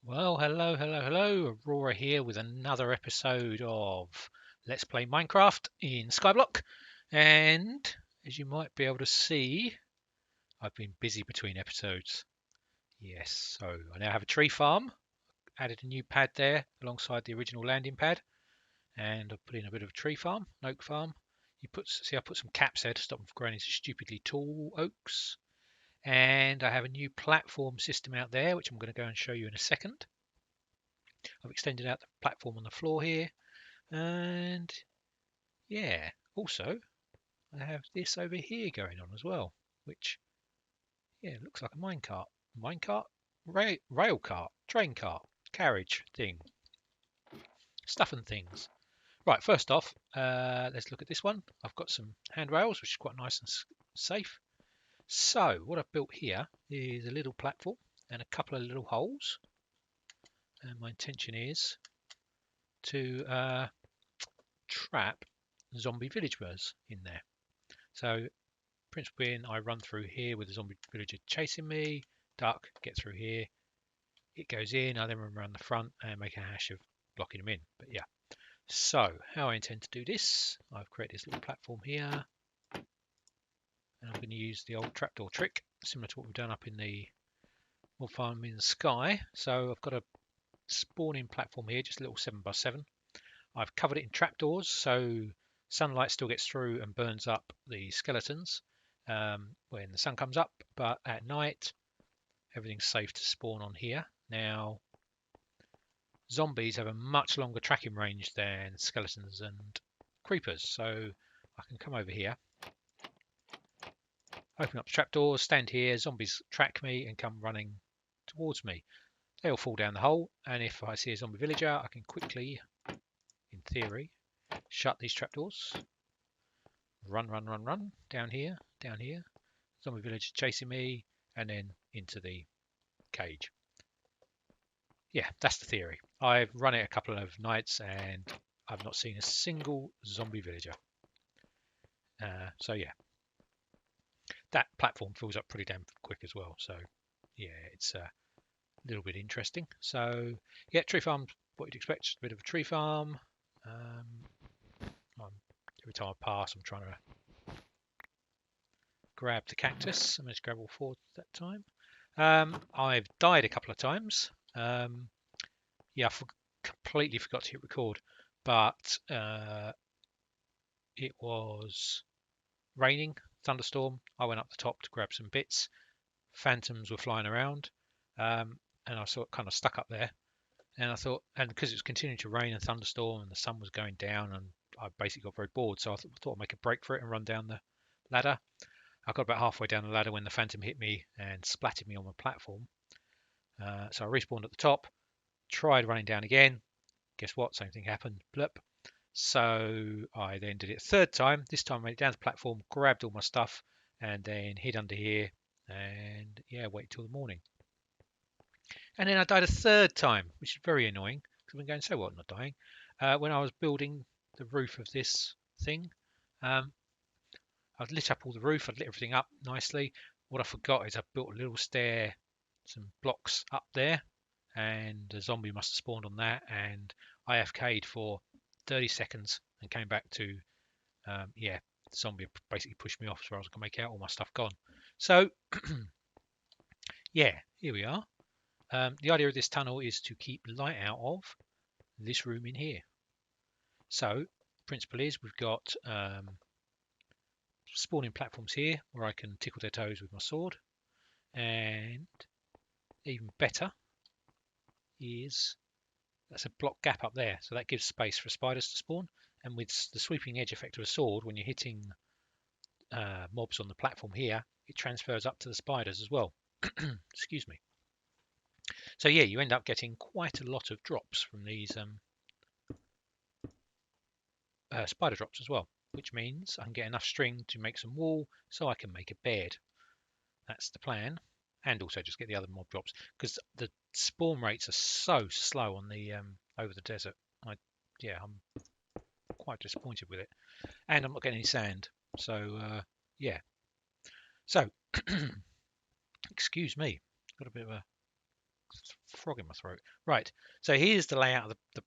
Well, hello. Aurora here with another episode of Let's Play Minecraft in Skyblock. And as you might be able to see, I've been busy between episodes. Yes, so I now have a tree farm. Added a new pad there alongside the original landing pad. And I've put in a bit of a tree farm, an oak farm. See, I put some caps there to stop them from growing into stupidly tall oaks. And I have a new platform system out there, which I'm going to go and show you in a second. I've extended out the platform on the floor here, and yeah, also I have this over here going on as well, which looks like a minecart, rail cart, train cart, carriage thing, stuff and things. Right, first off, let's look at this one. I've got some handrails, which is quite nice and safe. So what I've built here is a little platform and a couple of little holes, and my intention is to trap zombie villagers in there. So principle being, I run through here with a zombie villager chasing me, duck, get through here, it goes in, I then run around the front and make a hash of blocking them in. But yeah, so how I intend to do this, I've created this little platform here, and I'm going to use the old trapdoor trick, similar to what we've done up in the mob farm in the sky. So I've got a spawning platform here, just a little 7x7. I've covered it in trapdoors, so sunlight still gets through and burns up the skeletons when the sun comes up, but at night everything's safe to spawn on here. Now, zombies have a much longer tracking range than skeletons and creepers, so I can come over here, open up the trapdoors, stand here, zombies track me and come running towards me. They all fall down the hole, and if I see a zombie villager, I can quickly, in theory, shut these trapdoors, run, down here, zombie villager chasing me, and then into the cage. Yeah, that's the theory. I've run it a couple of nights and I've not seen a single zombie villager. So yeah, that platform fills up pretty damn quick as well. So yeah, it's a little bit interesting. So yeah, tree farm, what you'd expect, just a bit of a tree farm. Every time I pass, I'm trying to grab the cactus. I managed to grab all four that time. I've died a couple of times. Yeah, I completely forgot to hit record, but it was raining, thunderstorm. I went up the top to grab some bits. Phantoms were flying around, and I sort of kind of stuck up there. And I thought, and because it was continuing to rain and thunderstorm, and the sun was going down, and I basically got very bored, so I thought I'd make a break for it and run down the ladder. I got about halfway down the ladder when the phantom hit me and splattered me on my platform. So I respawned at the top, tried running down again. Guess what? Same thing happened. Blip. So I then did it a third time. This time I made it down to the platform, grabbed all my stuff, and then hid under here and yeah, wait till the morning. And then I died a third time, which is very annoying because I've been going so well not dying. When I was building the roof of this thing, I'd lit up all the roof, I'd lit everything up nicely. What I forgot is I built a little stair, some blocks up there, and a zombie must have spawned on that, and I AFK'd for 30 seconds and came back to, yeah, the zombie basically pushed me off so I was going to make out all my stuff gone. So, yeah, here we are. The idea of this tunnel is to keep light out of this room in here. So, principle is we've got spawning platforms here where I can tickle their toes with my sword, and even better is that's a block gap up there, so that gives space for spiders to spawn. And with the sweeping edge effect of a sword, when you're hitting mobs on the platform here, it transfers up to the spiders as well. Excuse me. So yeah, you end up getting quite a lot of drops from these spider drops as well, which means I can get enough string to make some wool so I can make a bed. That's the plan. And also just get the other mob drops because the spawn rates are so slow on the over the desert. I'm quite disappointed with it, and I'm not getting any sand. So yeah. So excuse me, got a bit of a frog in my throat. Right, so here's the layout of the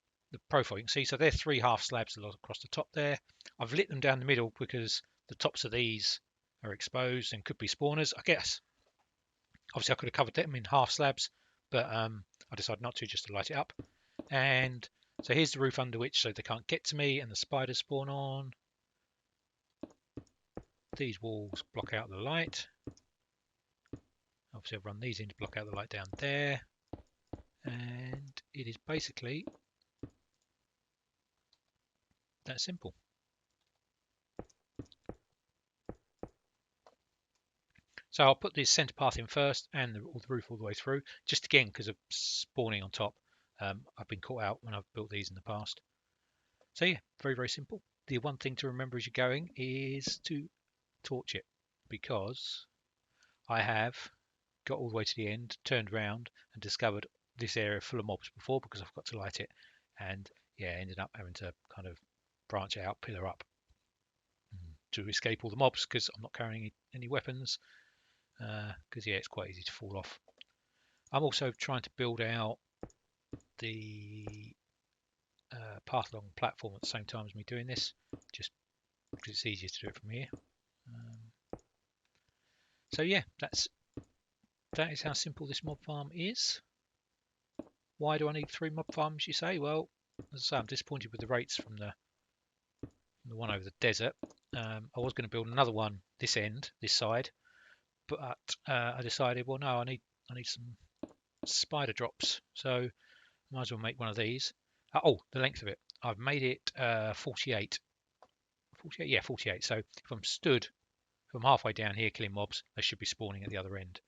profile. You can see, so there's 3 half slabs across the top there. I've lit them down the middle because the tops of these are exposed and could be spawners, I guess. Obviously, I could have covered them in half slabs, but I decided not to, just to light it up. And so here's the roof under which, so they can't get to me, and the spiders spawn on. These walls block out the light. Obviously, I've run these in to block out the light down there. And it is basically that simple. So I'll put this center path in first and the roof all the way through, just again because of spawning on top. I've been caught out when I've built these in the past. So yeah, very, very simple. The one thing to remember as you're going is to torch it, because I have got all the way to the end, turned around and discovered this area full of mobs before because I've got to light it, and yeah, ended up having to kind of branch out, pillar up to escape all the mobs because I'm not carrying any weapons. Because yeah, it's quite easy to fall off. I'm also trying to build out the path along the platform at the same time as me doing this, just because it's easier to do it from here. So yeah, that is how simple this mob farm is. Why do I need 3 mob farms, you say? Well, as I say, I'm disappointed with the rates from the one over the desert. I was going to build another one this side, but I decided, well, no, I need some spider drops, so might as well make one of these. Oh, the length of it, I've made it 48. 48, yeah, 48. So if I'm stood from halfway down here killing mobs, they should be spawning at the other end.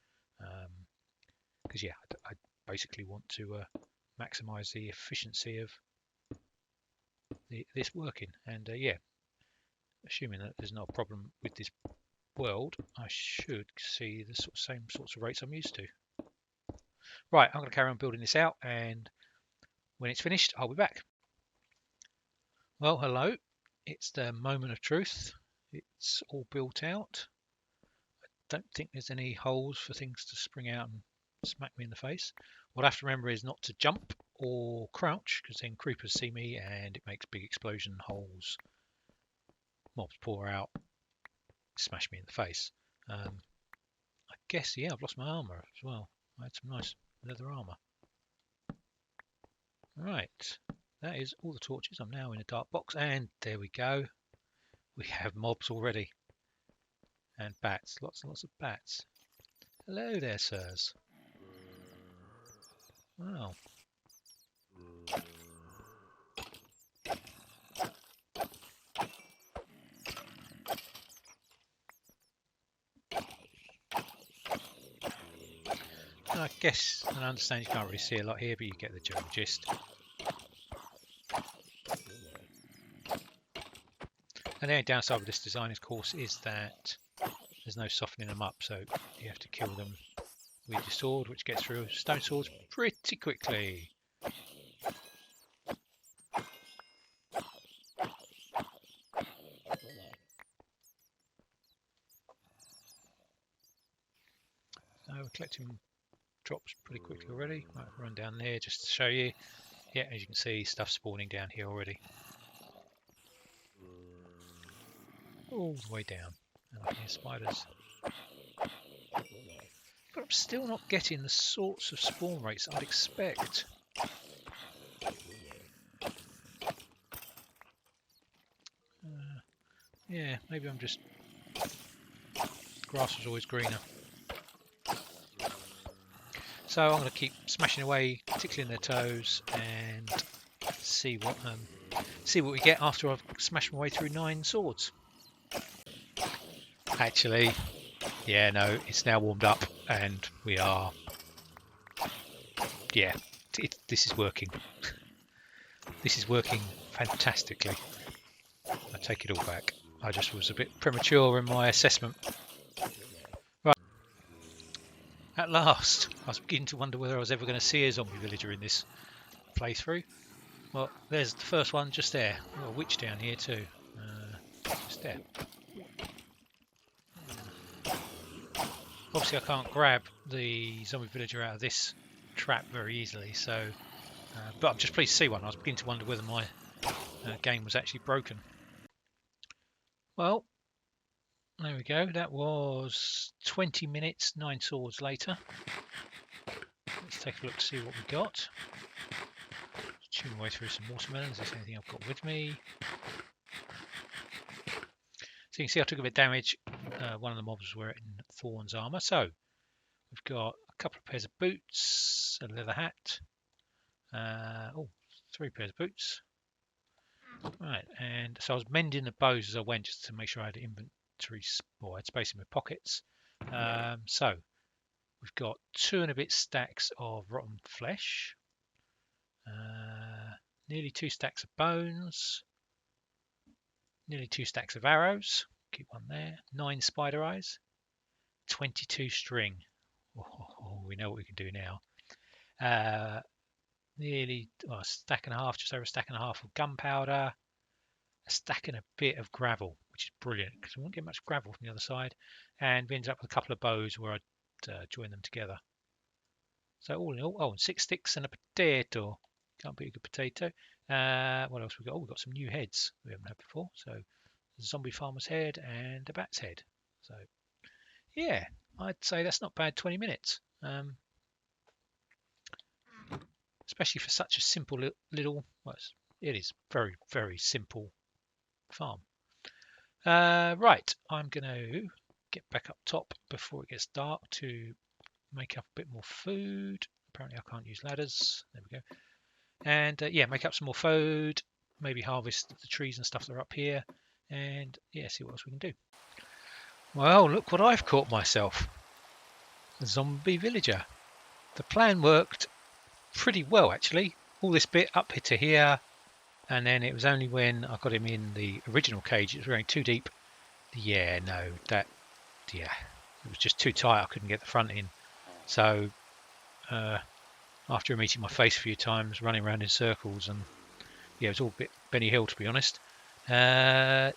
Because yeah, I basically want to maximize the efficiency of this working. And yeah, assuming that there's no problem with this world, I should see the same sorts of rates I'm used to. Right, I'm going to carry on building this out, and when it's finished, I'll be back. Well, hello. It's the moment of truth. It's all built out. I don't think there's any holes for things to spring out and smack me in the face. What I have to remember is not to jump or crouch, because then creepers see me and it makes big explosion holes. Mobs pour out, smash me in the face. I guess, yeah, I've lost my armor as well. I had some nice leather armor. Right, that is all the torches. I'm now in a dark box, and there we go. We have mobs already. And bats, lots and lots of bats. Hello there, sirs. Wow. I guess, and I understand you can't really see a lot here, but you get the general gist. And the only downside with this design, of course, is that there's no softening them up, so you have to kill them with your sword, which gets through stone swords pretty quickly. So we're collecting drops pretty quickly already. Might run down there just to show you. Yeah, as you can see, stuff spawning down here already. All the way down. And I can hear spiders. But I'm still not getting the sorts of spawn rates I'd expect. Yeah, maybe I'm just... grass was always greener. So I'm going to keep smashing away, tickling their toes, and see what we get after I've smashed my way through 9 swords. Actually, yeah, no, it's now warmed up, and we are. Yeah, this is working. This is working fantastically. I take it all back. I just was a bit premature in my assessment. Right. At last, I was beginning to wonder whether I was ever going to see a zombie villager in this playthrough. Well, there's the first one just there. Got a witch down here too. Just there. Obviously, I can't grab the zombie villager out of this trap very easily. So, but I'm just pleased to see one. I was beginning to wonder whether my game was actually broken. Well, there we go. That was 20 minutes, 9 swords later. Let's take a look to see what we got. Chew my way through some watermelons. Is there anything I've got with me? So you can see I took a bit of damage. One of the mobs were in Thorn's armor. So we've got a couple of pairs of boots, a leather hat. 3 pairs of boots. Right, and so I was mending the bows as I went just to make sure I had inventory, or I had space in my pockets. So we've got 2 and a bit stacks of rotten flesh, nearly 2 stacks of bones, nearly 2 stacks of arrows. Keep one there. 9 spider eyes, 22 string. Oh, we know what we can do now. Nearly a stack and a half, just over a stack and a half of gunpowder, a stack and a bit of gravel, which is brilliant because we won't get much gravel from the other side. And we ended up with a couple of bows where I'd join them together. So all in all, and 6 sticks and a potato. Can't be a good potato. What else we got? Oh, we've got some new heads we haven't had before. So a zombie farmer's head and a bat's head. So yeah, I'd say that's not bad 20 minutes. Especially for such a simple little, well, it is very, very simple farm. Right, I'm going to get back up top before it gets dark to make up a bit more food. Apparently I can't use ladders. There we go. And yeah, make up some more food, maybe harvest the trees and stuff that are up here, and yeah, see what else we can do. Well, look what I've caught myself. A zombie villager. The plan worked pretty well, actually. All this bit up to here, and then it was only when I got him in the original cage, it was going too deep. Yeah, no, it was just too tight. I couldn't get the front in. So after him eating my face a few times, running around in circles, and yeah, it was all a bit Benny Hill, to be honest. Yeah,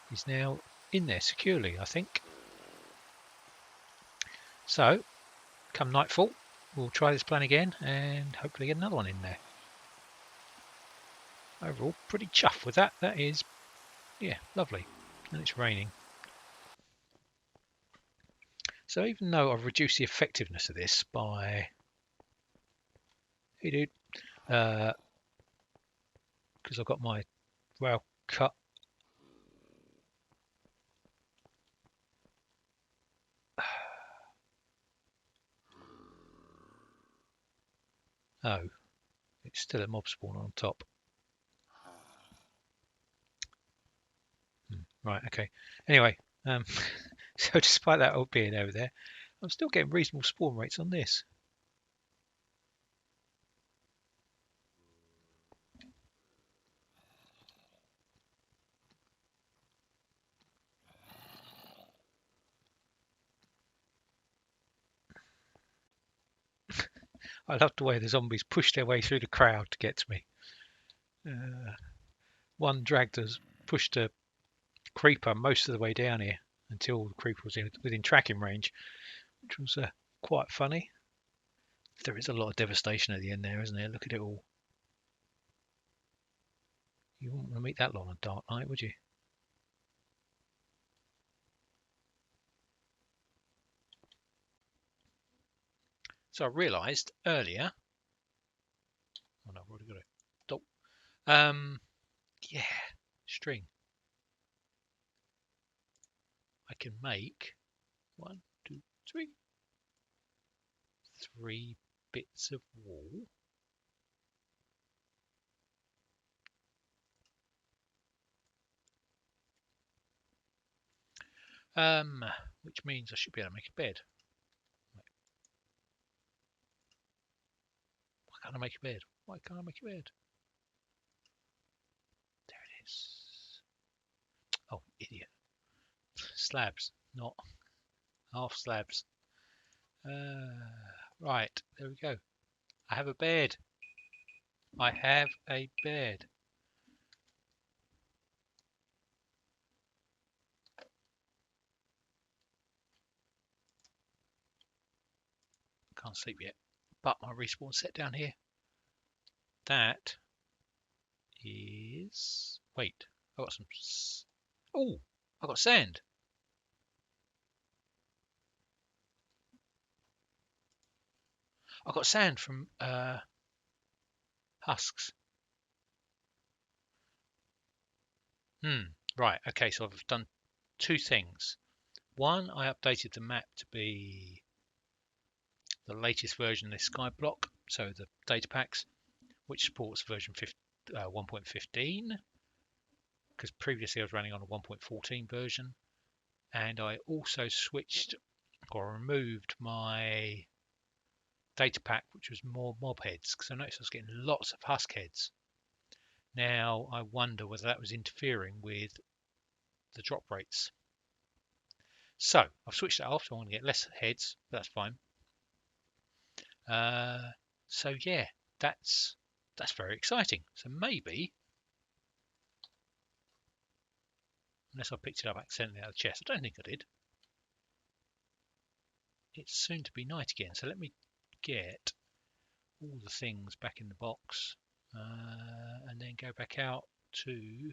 he's now in there securely, I think. So come nightfall, we'll try this plan again and hopefully get another one in there. Overall, pretty chuffed with that. That is, yeah, lovely. And it's raining. So even though I've reduced the effectiveness of this by, hey dude, because I've got my rail cut. Oh, it's still a mob spawn on top. Right, okay. Anyway, so despite that old being over there, I'm still getting reasonable spawn rates on this. I love the way the zombies push their way through the crowd to get to me. One pushed a creeper most of the way down here until the creeper was within tracking range, which was quite funny. There is a lot of devastation at the end there, isn't there? Look at it all. You wouldn't want to meet that lot on a dark night, would you? So I realised earlier. Oh no, I've already got it. Stop. Yeah, string. I can make 1, 2, 3 bits of wool. Which means I should be able to make a bed. Why can't I make a bed? Why can't I make a bed? There it is. Oh, idiot. Slabs, not half slabs. Right, there we go. I have a bed. I have a bed. Can't sleep yet. up my respawn set down here. That is... Wait, I got some... Oh, I got sand. I got sand from Husks. Right, okay, so I've done two things. One, I updated the map to be the latest version of this Skyblock, so the data packs, which supports version 1.15, because previously I was running on a 1.14 version. And I also switched or removed my data pack, which was more mob heads, because I noticed I was getting lots of husk heads. Now I wonder whether that was interfering with the drop rates. So I've switched that off, so I want to get less heads, but that's fine. So yeah, that's very exciting. So maybe, unless I picked it up accidentally out of the chest, I don't think I did. It's soon to be night again, so let me get all the things back in the box, and then go back out to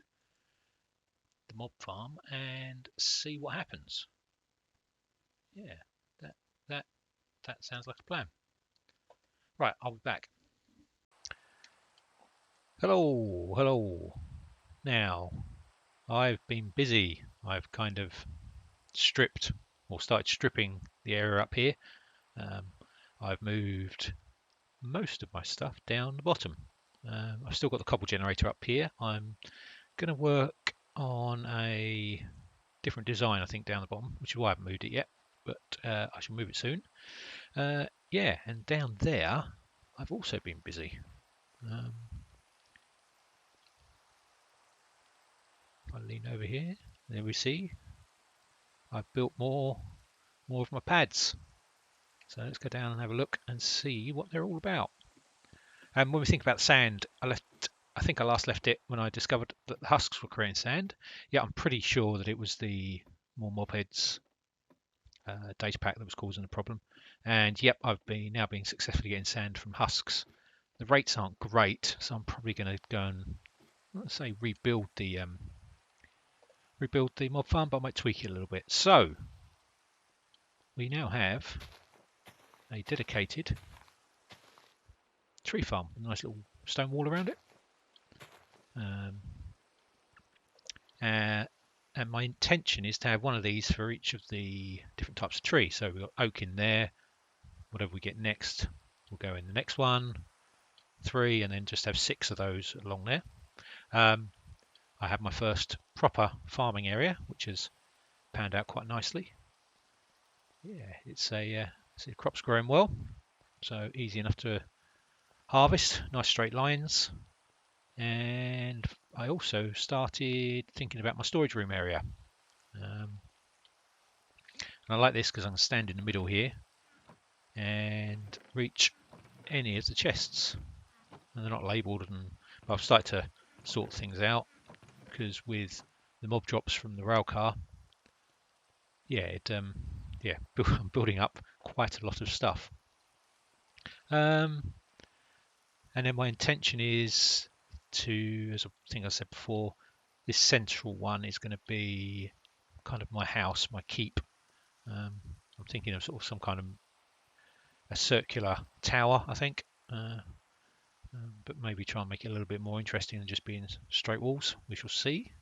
the mob farm and see what happens. Yeah, that sounds like a plan. Right, I'll be back. Hello. Now, I've been busy. I've kind of stripped or started stripping the area up here. I've moved most of my stuff down the bottom. I've still got the cobble generator up here. I'm going to work on a different design, I think, down the bottom, which is why I haven't moved it yet, but I shall move it soon. Yeah, and down there, I've also been busy. If I lean over here, there we see I've built more of my pads. So let's go down and have a look and see what they're all about. And when we think about sand, I think I last left it when I discovered that the husks were creating sand. Yeah, I'm pretty sure that it was the more mob heads data pack that was causing the problem. And yep, I've now been successfully getting sand from husks. The rates aren't great, so I'm probably going to go and, let's say, rebuild the mob farm, but I might tweak it a little bit. So we now have a dedicated tree farm with a nice little stone wall around it. And my intention is to have one of these for each of the different types of tree. So we've got oak in there. Whatever we get next, we'll go in the next one, 3, and then just have 6 of those along there. I have my first proper farming area, which has panned out quite nicely. Yeah, it's the crop's growing well, so easy enough to harvest, nice straight lines. And I also started thinking about my storage room area. And I like this because I can stand in the middle here and reach any of the chests. And they're not labelled, but I've started to sort things out because with the mob drops from the rail car, I'm building up quite a lot of stuff. And then my intention is to, as I think I said before, this central one is going to be kind of my house, my keep. I'm thinking of sort of some kind of a circular tower, I think, but maybe try and make it a little bit more interesting than just being straight walls. We shall see.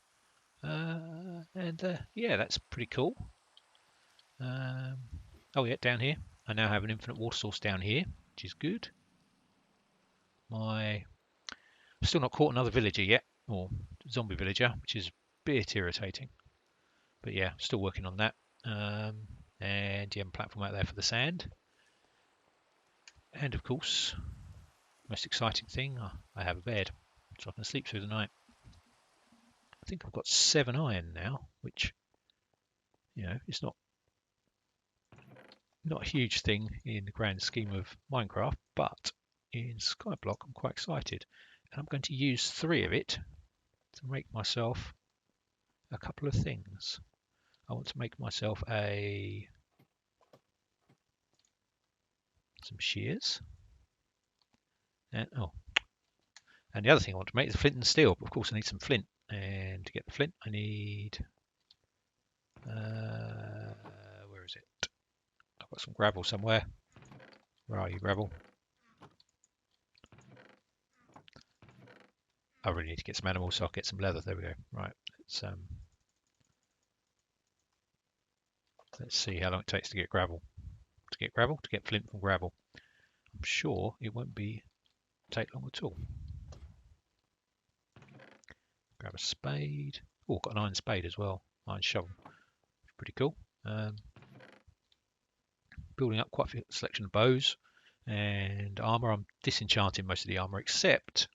Yeah, that's pretty cool. Oh yeah, down here I now have an infinite water source down here, which is good. I've still not caught another villager yet, or zombie villager, which is a bit irritating. But yeah, still working on that. And yeah, platform out there for the sand. And of course, most exciting thing, I have a bed, so I can sleep through the night. I think I've got 7 iron now, which, it's not a huge thing in the grand scheme of Minecraft, but in Skyblock I'm quite excited. And I'm going to use 3 of it to make myself a couple of things. I want to make myself some shears. And and the other thing I want to make is flint and steel. But of course, I need some flint, and to get the flint, I need where is it? I've got some gravel somewhere. Where are you, gravel? I really need to get some animals, so I'll get some leather. There we go. Right, let's see how long it takes to get gravel. To get flint from gravel. I'm sure it won't take long at all. Grab a spade. Oh, got an iron spade as well. Iron shovel. Pretty cool. Building up quite a selection of bows and armor. I'm disenchanting most of the armor except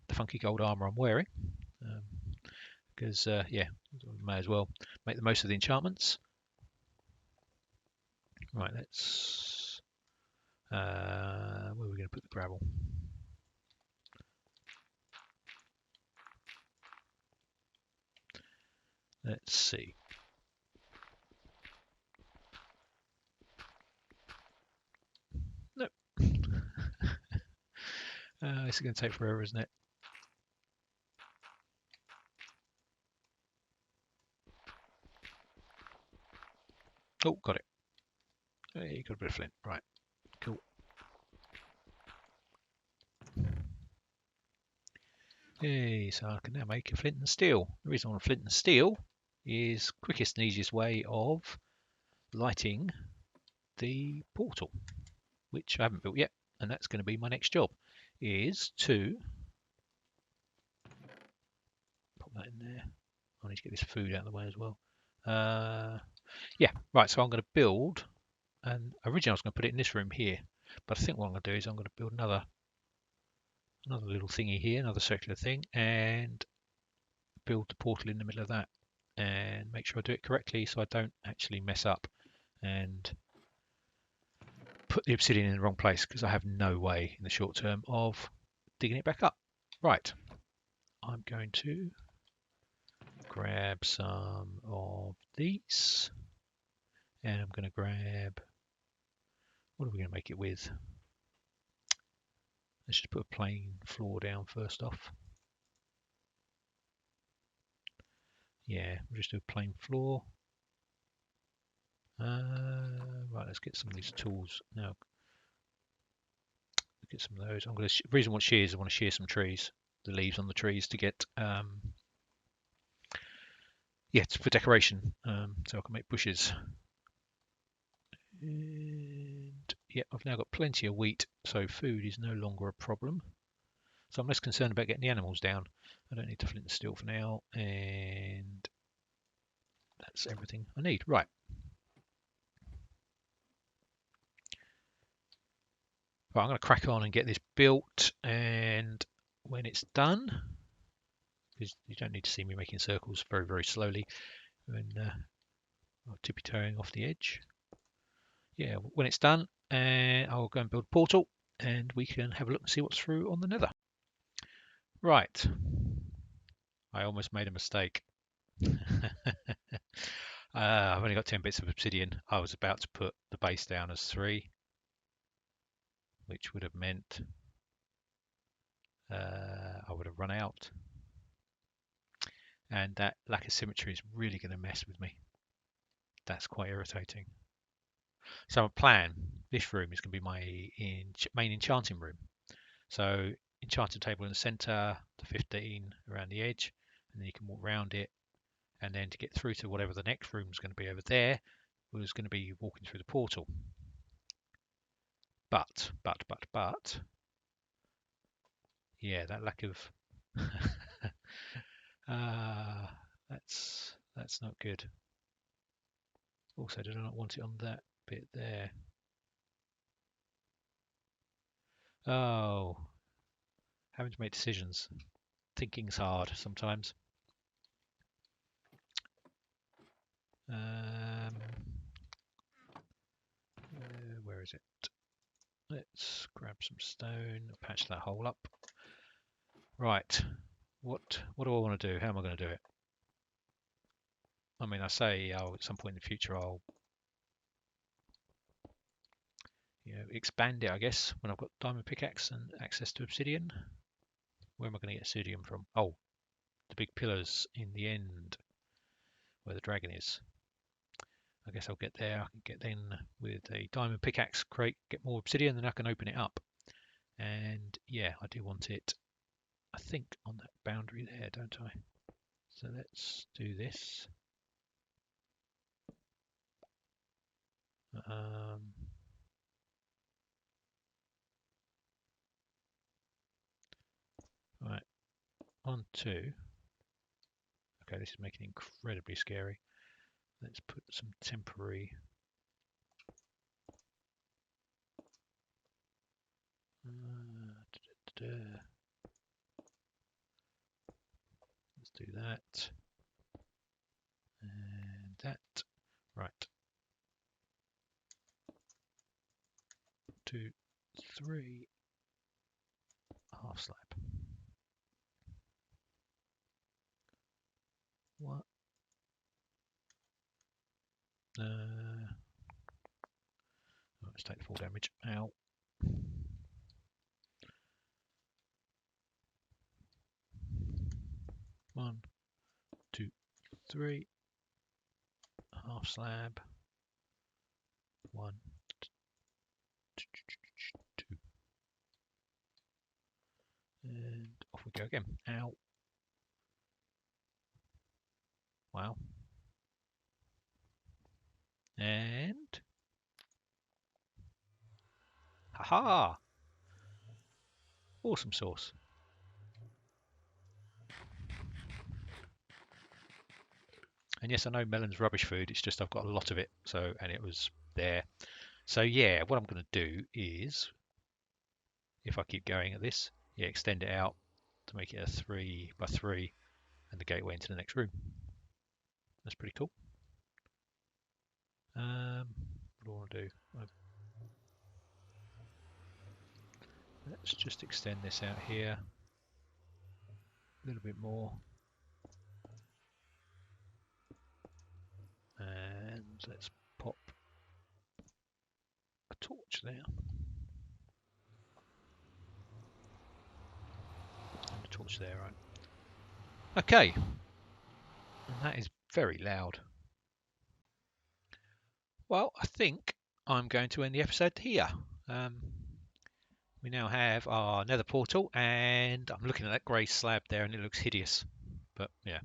the funky gold armor I'm wearing. Because, yeah, may as well make the most of the enchantments. Right, let's... where are we going to put the gravel? Let's see. Nope. This is going to take forever, isn't it? Oh, got it. Hey, got a bit of flint. Right, cool. Yay, so I can now make a flint and steel. The reason I want flint and steel is quickest and easiest way of lighting the portal, which I haven't built yet, and that's going to be my next job, is to put that in there. I need to get this food out of the way as well. Yeah, right, so I'm going to build, and originally I was going to put it in this room here, but I think what I'm going to do is I'm going to build another little thingy here, another circular thing, and build the portal in the middle of that, and make sure I do it correctly so I don't actually mess up and put the obsidian in the wrong place, because I have no way in the short term of digging it back up. Right, I'm going to grab some of these, and I'm going to grab, what are we going to make it with? Let's just put a plain floor down first off. Yeah, we'll just do a plain floor. Right, let's get some of these tools now. Get some of those. I'm going to. The reason I want shears, I want to shear some trees, the leaves on the trees to get, yeah, it's for decoration, so I can make bushes. And yeah, I've now got plenty of wheat, so food is no longer a problem. So I'm less concerned about getting the animals down. I don't need to flint and steel for now, and that's everything I need. Right. Right, I'm going to crack on and get this built, and when it's done, because you don't need to see me making circles very, very slowly when I'm tippy-toeing off the edge. Yeah, when it's done, I'll go and build a portal, and we can have a look and see what's through on the Nether. Right, I almost made a mistake. I've only got 10 bits of obsidian. I was about to put the base down as 3, which would have meant I would have run out. And that lack of symmetry is really going to mess with me. That's quite irritating. So my plan, this room is going to be my main enchanting room. So enchanting table in the center, the 15 around the edge, and then you can walk around it. And then to get through to whatever the next room is going to be over there, was going to be walking through the portal. But, yeah, that lack of that's not good. Also, did I not want it on that bit there? Oh, having to make decisions. Thinking's hard sometimes. Where is it? Let's grab some stone, patch that hole up. Right, what do I want to do? How am I going to do it? I mean, I say at some point in the future I'll expand it, I guess, when I've got diamond pickaxe and access to obsidian. Where am I going to get obsidian from? Oh, the big pillars in the end where the dragon is. I guess I'll get there. I can get then with a diamond pickaxe crate, get more obsidian, then I can open it up. And yeah, I do want it, I think, on that boundary there, don't I? So let's do this. Right, 1, 2. Okay, this is making it incredibly scary. Let's put some temporary. Let's do that. And that. Right. 2, 3. Half slab. What? Let's take the full damage. Ow. 1, 2, 3. Half slab. 1, 2. And off we go again. Ow. Wow. And haha! Awesome sauce. And yes, I know melon's rubbish food. It's just I've got a lot of it. So, and it was there. So yeah, what I'm going to do is, if I keep going at this, yeah, extend it out to make it a 3 by 3 and the gateway into the next room. That's pretty cool. What do I want to do? Let's just extend this out here a little bit more. And let's pop a torch there. And a torch there, right? Okay. And that is very loud. Well, I think I'm going to end the episode here. We now have our Nether Portal, and I'm looking at that grey slab there, and it looks hideous. But yeah.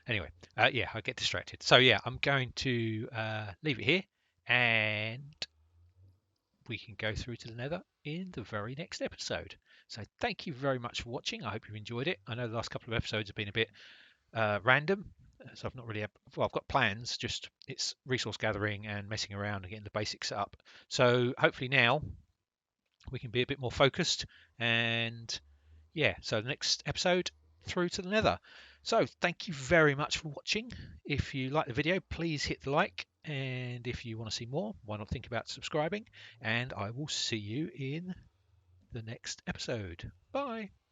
Anyway, yeah, I get distracted. So yeah, I'm going to leave it here, and we can go through to the Nether in the very next episode. So thank you very much for watching. I hope you've enjoyed it. I know the last couple of episodes have been a bit random, so I've not really well, I've got plans, just it's resource gathering and messing around and getting the basics set up. So hopefully now we can be a bit more focused, and yeah, so the next episode, through to the Nether. So thank you very much for watching. If you like the video, please hit the like, and if you want to see more, why not think about subscribing, and I will see you in the next episode. Bye.